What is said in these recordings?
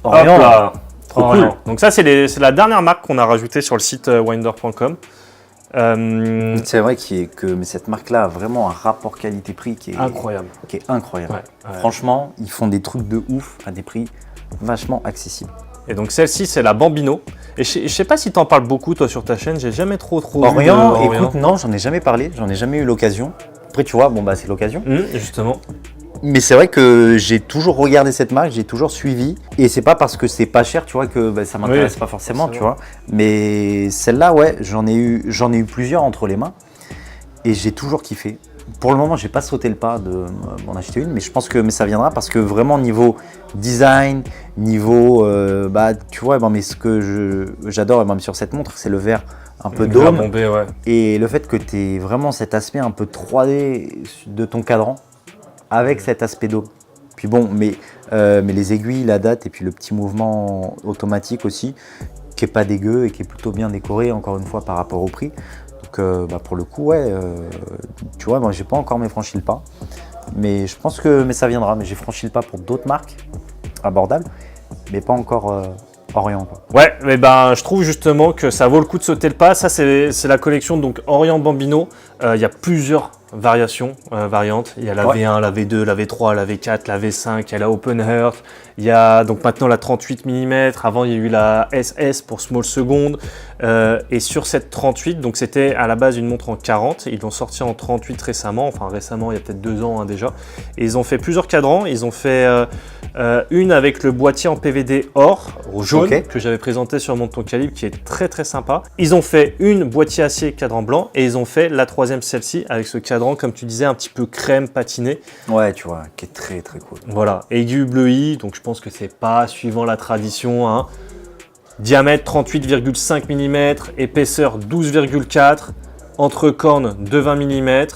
Orient. Hop là. Trop Orient. cool. Donc ça, c'est la dernière marque qu'on a rajoutée sur le site winder.com. C'est vrai mais cette marque-là a vraiment un rapport qualité-prix qui est Incroyable. incroyable. Ouais. Franchement, ils font des trucs de ouf à des prix vachement accessibles. Et donc celle-ci, c'est la Bambino. Et je sais pas si tu en parles beaucoup, toi, sur ta chaîne. J'ai jamais trop vu Orient, de écoute, non, j'en ai jamais parlé, j'en ai jamais eu l'occasion. Après, tu vois, bon, bah, c'est l'occasion. Justement. Mais c'est vrai que j'ai toujours regardé cette marque, j'ai toujours suivi. Et c'est pas parce que c'est pas cher, tu vois, que bah, ça m'intéresse pas forcément, tu vois. Mais celle-là, ouais, j'en ai eu plusieurs entre les mains. Et j'ai toujours kiffé. Pour le moment, j'ai pas sauté le pas de m'en acheter une, mais je pense que ça viendra parce que vraiment niveau design, niveau, tu vois, mais ce que j'adore même sur cette montre, c'est le verre un peu dôme. Bombé, ouais. Et le fait que tu aies vraiment cet aspect un peu 3D de ton cadran avec cet aspect dôme. Puis bon, mais les aiguilles, la date et puis le petit mouvement automatique aussi, qui est pas dégueu et qui est plutôt bien décoré, encore une fois, par rapport au prix. Donc pour le coup, ouais, tu vois, moi j'ai pas encore franchi le pas. Mais je pense que ça viendra. Mais j'ai franchi le pas pour d'autres marques abordables, mais pas encore Orient, quoi. Ouais, mais ben, je trouve justement que ça vaut le coup de sauter le pas. Ça, c'est la collection donc Orient Bambino. Il y a plusieurs variantes. Il y a la V1, la V2, la V3, la V4, la V5, il y a la Open Heart. Il y a donc maintenant la 38 mm. Avant, il y a eu la SS pour Small Second. Et sur cette 38, donc c'était à la base une montre en 40. Ils l'ont sorti en 38 récemment. Enfin, récemment, il y a peut-être 2 ans déjà. Et ils ont fait plusieurs cadrans. Ils ont fait une avec le boîtier en PVD or, jaune, que j'avais présenté sur Montre ton calibre, qui est très très sympa. Ils ont fait une boîtier acier cadran blanc et ils ont fait la troisième, celle-ci, avec ce cadran, comme tu disais, un petit peu crème patiné. Ouais, tu vois, qui est très très cool. Voilà, aiguille bleuie, donc je pense que c'est pas suivant la tradition, hein. Diamètre 38,5 mm, épaisseur 12,4, entre cornes de 20 mm,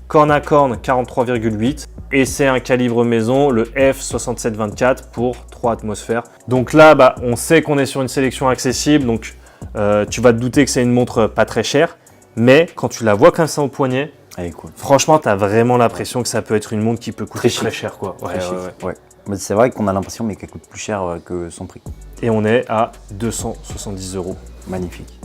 corne à corne 43,8. Et c'est un calibre maison, le F6724 pour 3 atmosphères. Donc là, bah, on sait qu'on est sur une sélection accessible, donc tu vas te douter que c'est une montre pas très chère, mais quand tu la vois comme ça au poignet, Cool. Franchement, tu as vraiment l'impression que ça peut être une montre qui peut coûter très cher, quoi. Ouais. Mais c'est vrai qu'on a l'impression qu'elle coûte plus cher que son prix. Et on est à 270 €. Magnifique.